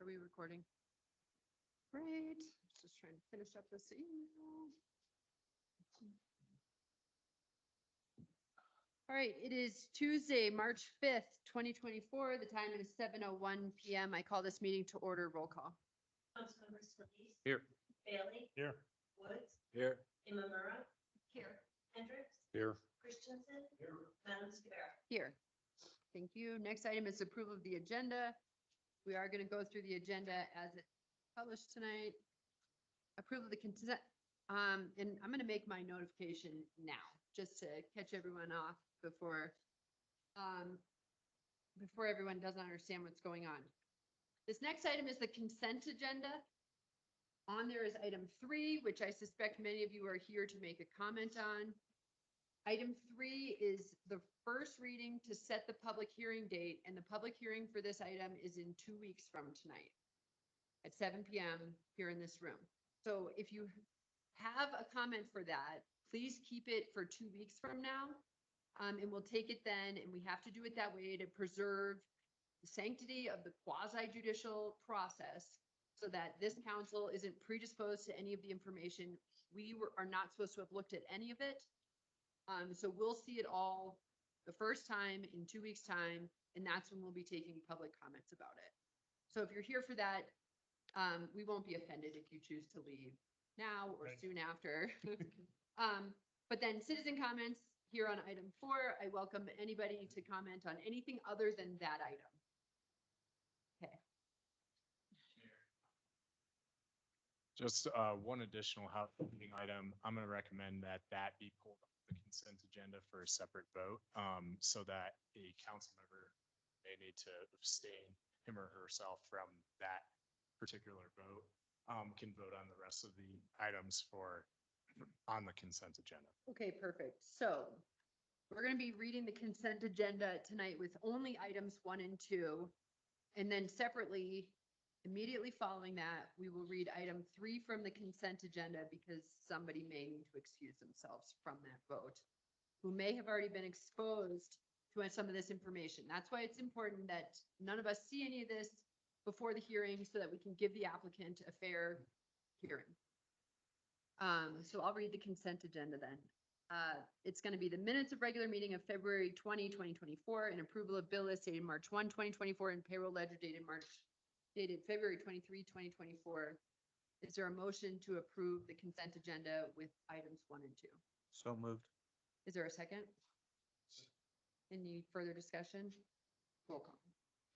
Are we recording? Great. Just trying to finish up this email. All right, it is Tuesday, March 5th, 2024. The time is 7:01 PM. I call this meeting to order. Roll call. Councilmember Solis. Here. Bailey. Here. Woods. Here. Imamura. Here. Hendricks. Here. Christensen. Here. Madam Scudera. Here. Thank you. Next item is approval of the agenda. We are going to go through the agenda as it's published tonight. Approval of the consent, and I'm going to make my notification now, just to catch everyone off before everyone doesn't understand what's going on. This next item is the consent agenda. On there is item 3, which I suspect many of you are here to make a comment on. Item 3 is the first reading to set the public hearing date, and the public hearing for this item is in 2 weeks from tonight at 7 PM here in this room. So if you have a comment for that, please keep it for 2 weeks from now. And we'll take it then, and we have to do it that way to preserve the sanctity of the quasi judicial process so that this council isn't predisposed to any of the information. We are not supposed to have looked at any of it. So we'll see it all the first time in 2 weeks' time, and that's when we'll be taking public comments about it. So if you're here for that, we won't be offended if you choose to leave now or soon after. But then citizen comments here on item 4, I welcome anybody to comment on anything other than that item. Okay. Just one additional housekeeping item. I'm going to recommend that be pulled off the consent agenda for a separate vote, so that a council member may need to abstain him or herself from that particular vote, can vote on the rest of the items on the consent agenda. Okay, perfect. So we're going to be reading the consent agenda tonight with only items 1 and 2. And then separately, immediately following that, we will read item 3 from the consent agenda because somebody may need to excuse themselves from that vote who may have already been exposed to some of this information. That's why it's important that none of us see any of this before the hearing so that we can give the applicant a fair hearing. So I'll read the consent agenda then. It's going to be the minutes of regular meeting of February 20, 2024, and approval of bill list dated March 1, 2024, and payroll ledger dated February 23, 2024. Is there a motion to approve the consent agenda with items 1 and 2? So moved. Is there a second? Any further discussion? Roll call.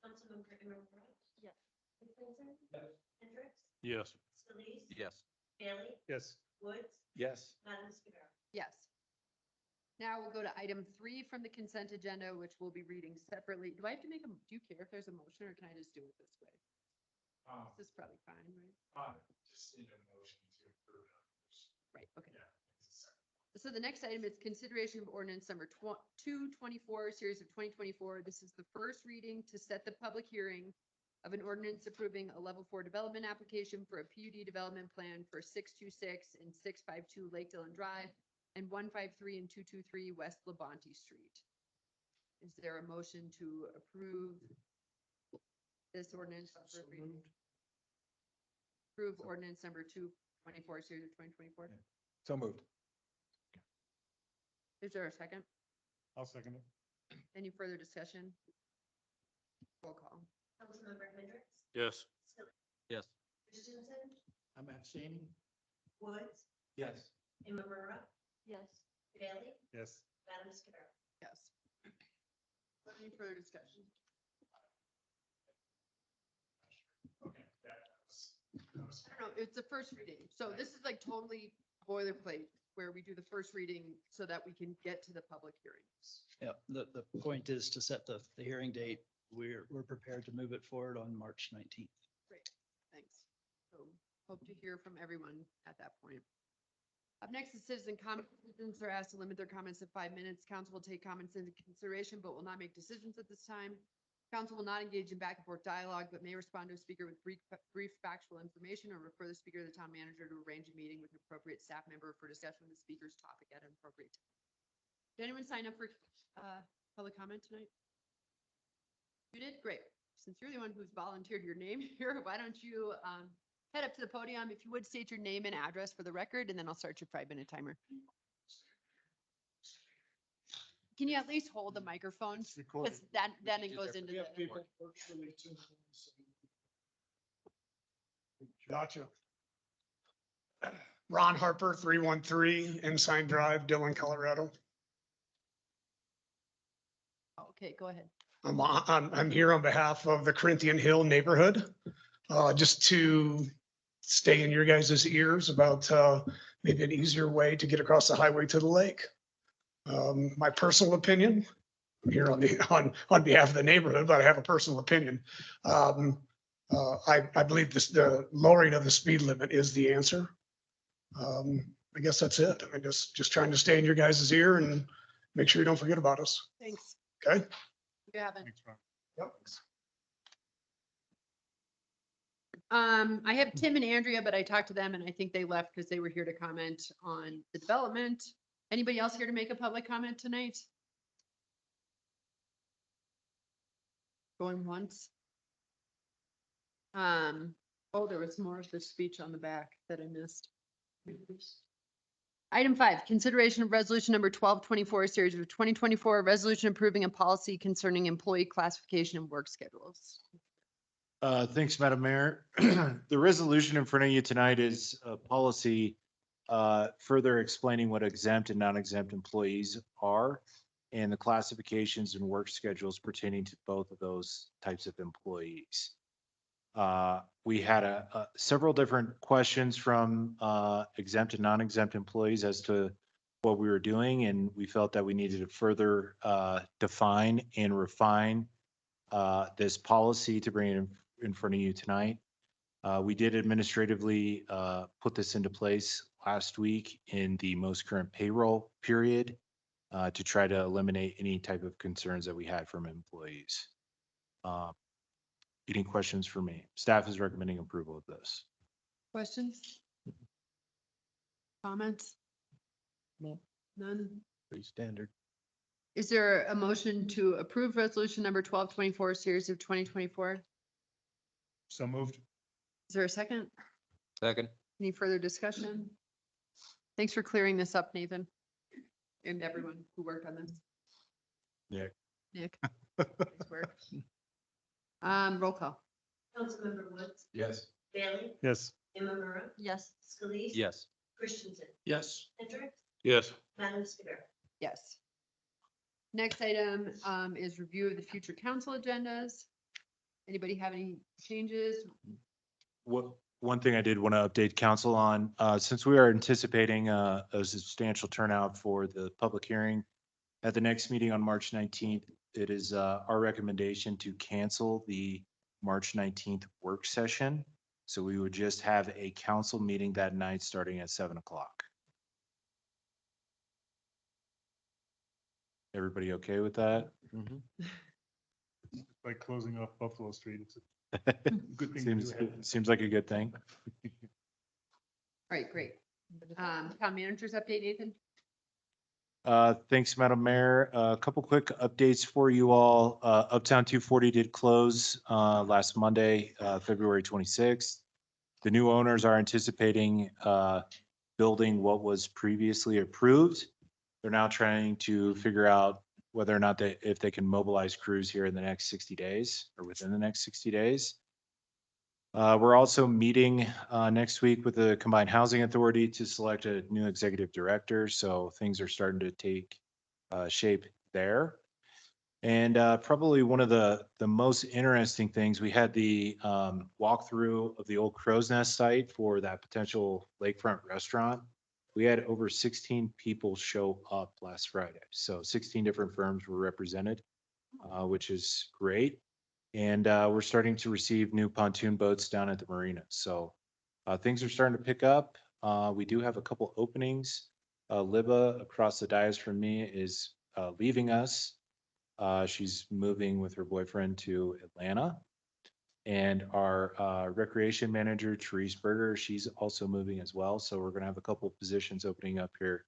Councilmember Imamura. Yes. Christensen. Yes. Hendricks. Yes. Solis. Yes. Bailey. Yes. Woods. Yes. Madam Scudera. Yes. Now we'll go to item 3 from the consent agenda, which we'll be reading separately. Do I have to do you care if there's a motion or can I just do it this way? This is probably fine, right? Just need a motion to approve. Right, okay. Yeah. So the next item is consideration of ordinance number 224, series of 2024. This is the first reading to set the public hearing of an ordinance approving a level 4 development application for a PUD development plan for 626 and 652 Lake Dillon Drive and 153 and 223 West Labonte Street. Is there a motion to approve this ordinance? Approve ordinance number 224, series of 2024. So moved. Is there a second? I'll second it. Any further discussion? Roll call. Councilmember Hendricks. Yes. Solis. Yes. Christensen. I'm abstaining. Woods. Yes. Imamura. Yes. Bailey. Yes. Madam Scudera. Yes. Any further discussion? Okay. I don't know, it's the first reading. So this is like totally boilerplate where we do the first reading so that we can get to the public hearings. Yeah, the point is to set the hearing date. We're prepared to move it forward on March 19th. Great, thanks. So hope to hear from everyone at that point. Up next is citizen comments. Citizens are asked to limit their comments to 5 minutes. Council will take comments into consideration, but will not make decisions at this time. Council will not engage in back and forth dialogue, but may respond to a speaker with brief factual information or refer the speaker to the town manager to arrange a meeting with an appropriate staff member for discussion of the speaker's topic at an appropriate time. Did anyone sign up for public comment tonight? You did? Great. since you're the one who's volunteered your name here, why don't you head up to the podium? If you would state your name and address for the record, and then I'll start your 5-minute timer. Can you at least hold the microphone? Because then it goes into the. Gotcha. Ron Harper, 313 Ensign Drive, Dillon, Colorado. Okay, go ahead. I'm here on behalf of the Corinthian Hill neighborhood, just to stay in your guys' ears about maybe an easier way to get across the highway to the lake. My personal opinion, I'm here on behalf of the neighborhood, but I have a personal opinion. I believe the lowering of the speed limit is the answer. I guess that's it. I mean, just trying to stay in your guys' ear and make sure you don't forget about us. Thanks. Okay? You haven't. Yep. I have Tim and Andrea, but I talked to them and I think they left because they were here to comment on the development. Anybody else here to make a public comment tonight? Going once? Oh, there was more of the speech on the back that I missed. Item 5, consideration of resolution number 1224, series of 2024, resolution approving a policy concerning employee classification and work schedules. Thanks, Madam Mayor. The resolution in front of you tonight is a policy further explaining what exempt and non-exempt employees are and the classifications and work schedules pertaining to both of those types of employees. We had several different questions from exempt and non-exempt employees as to what we were doing, and we felt that we needed to further define and refine this policy to bring it in front of you tonight. We did administratively put this into place last week in the most current payroll period to try to eliminate any type of concerns that we had from employees. Any questions for me? Staff is recommending approval of this. Questions? Comments? No. None? Pretty standard. Is there a motion to approve resolution number 1224, series of 2024? So moved. Is there a second? Second. Any further discussion? Thanks for clearing this up, Nathan. And everyone who worked on this. Nick. Nick. Nice work. Roll call. Councilmember Woods, Yes. Bailey, Yes. Imamura, Yes. Scalise. Yes. Christensen, Yes. Hendricks, Yes. Madam Skipper. Yes. Next item is review of the future council agendas. Anybody have any changes? One thing I did want to update council on, since we are anticipating a substantial turnout for the public hearing at the next meeting on March 19th, it is our recommendation to cancel the March 19th work session. So we would just have a council meeting that night starting at 7 o'clock. Everybody okay with that? Like closing off Buffalo Street. It's a good thing. to do. Seems like a good thing. All right, great. Town managers update, Nathan? Thanks, Madam Mayor. A couple quick updates for you all. Uptown 240 did close last Monday, February 26th. The new owners are anticipating building what was previously approved. They're now trying to figure out whether or not if they can mobilize crews here in the next 60 days or within the next 60 days. We're also meeting next week with the Combined Housing Authority to select a new executive director. So things are starting to take shape there. And probably one of the most interesting things, we had the walkthrough of the old Crow's Nest site for that potential lakefront restaurant. We had over 16 people show up last Friday. So 16 different firms were represented, which is great. And we're starting to receive new pontoon boats down at the marina. So things are starting to pick up. We do have a couple openings. Libba across the dais from me is leaving us. She's moving with her boyfriend to Atlanta. And our recreation manager, Therese Berger, she's also moving as well. So we're going to have a couple of positions opening up here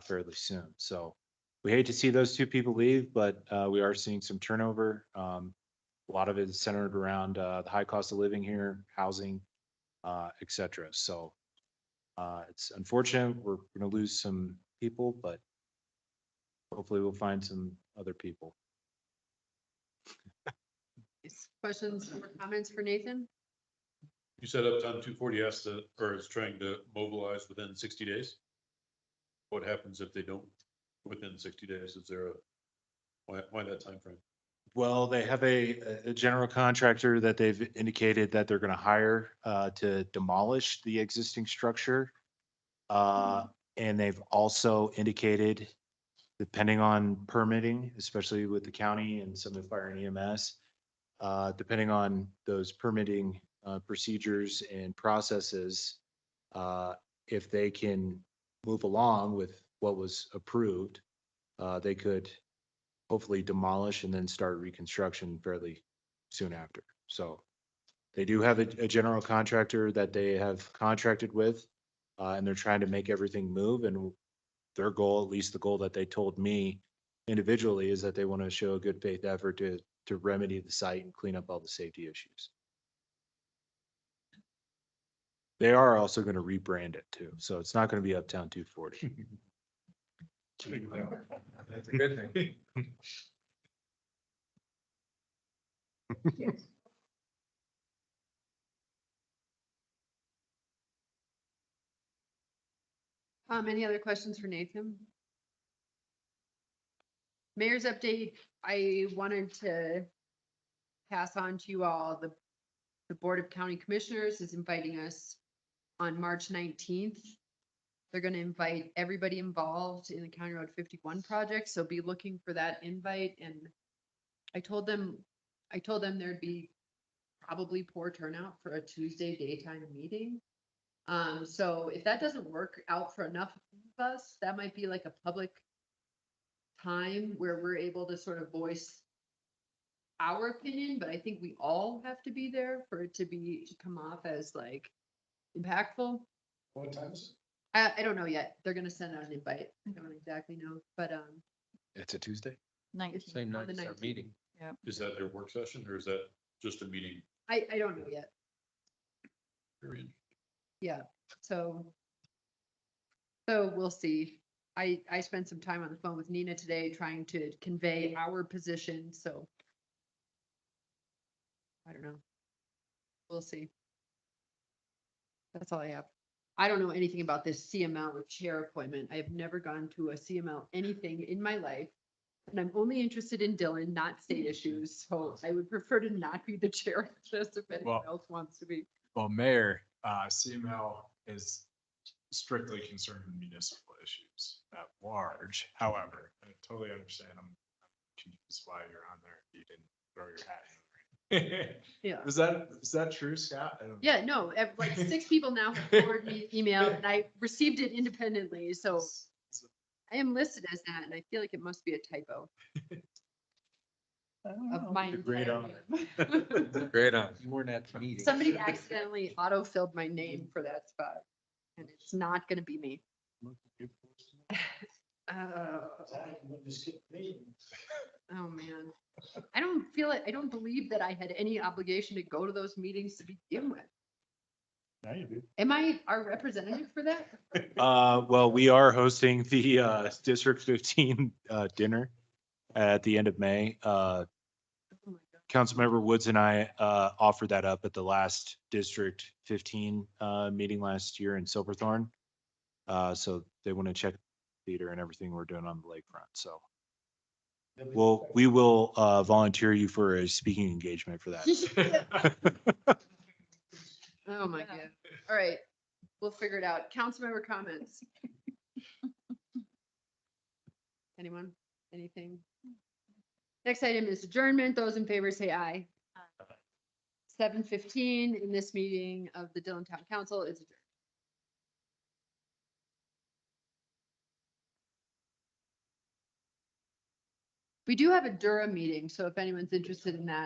fairly soon. So we hate to see those two people leave, but we are seeing some turnover. A lot of it is centered around the high cost of living here, housing, et cetera. So it's unfortunate. We're going to lose some people, but hopefully we'll find some other people. Questions or comments for Nathan? You said Uptown 240 has to, or is trying to mobilize within 60 days? What happens if they don't within 60 days? Is there a, why that timeframe? Well, they have a general contractor that they've indicated that they're going to hire to demolish the existing structure. And they've also indicated, depending on permitting, especially with the county and some of the fire and EMS, depending on those permitting procedures and processes, if they can move along with what was approved, they could hopefully demolish and then start reconstruction fairly soon after. So they do have a general contractor that they have contracted with, and they're trying to make everything move. And their goal, at least the goal that they told me individually, is that they want to show a good faith effort to remedy the site and clean up all the safety issues. They are also going to rebrand it too. So it's not going to be Uptown 240. That's a good thing. Any other questions for Nathan? Mayor's update, I wanted to pass on to you all, the Board of County Commissioners is inviting us on March 19th. They're gonna invite everybody involved in the County Road 51 project, so be looking for that invite. And I told them there'd be probably poor turnout for a Tuesday daytime meeting. So if that doesn't work out for enough of us, that might be like a public time where we're able to sort of voice our opinion, but I think we all have to be there for it to come off as like impactful. What time is I don't know yet. They're gonna send out an invite. I don't exactly know, but It's a Tuesday? it's Same on night the as our 19th. meeting. Is that their work session or is that just a meeting I don't know yet. period? Yeah, so we'll see. I spent some time on the phone with Nina today trying to convey our position, so I don't know. We'll see. That's all I have. I don't know anything about this CML or chair appointment. I have never gone to a CML anything in my life. And I'm only interested in Dylan, not state issues, so I would prefer to not be the chair of this if anyone Well- else wants to be. Well, Mayor, CML is strictly concerned with municipal issues at large. However, I totally understand. I'm confused why you're on there. You didn't throw your hat in. Yeah. Is that true, Scott? I don't know. Yeah, no, like 6 people now have forwarded me email and I received it independently, so I am listed as that and I feel like it must be a typo of my. Great entire honor. name. Great on. You weren't at the meeting. Somebody accidentally auto-filled my name for that spot and it's not gonna be me. Oh, man. I don't believe that I had any obligation to go to those meetings to begin with. Now you do. Am I our representative for that? Well, we are hosting the District 15 dinner at the end of May. Oh my God. Councilmember Woods and I offered that up at the last District 15 meeting last year in Silverthorne. So they want to check the theater and everything we're doing on the lakefront. So we will volunteer you for a speaking engagement for that. Oh, my God. All right, we'll figure it out. Councilmember comments. Anyone? Anything? Next item is adjournment. Those in favor say aye. 7:15 in this meeting of the Dillon Town Council is adjourned. We do have a Durham meeting, so if anyone's interested in that,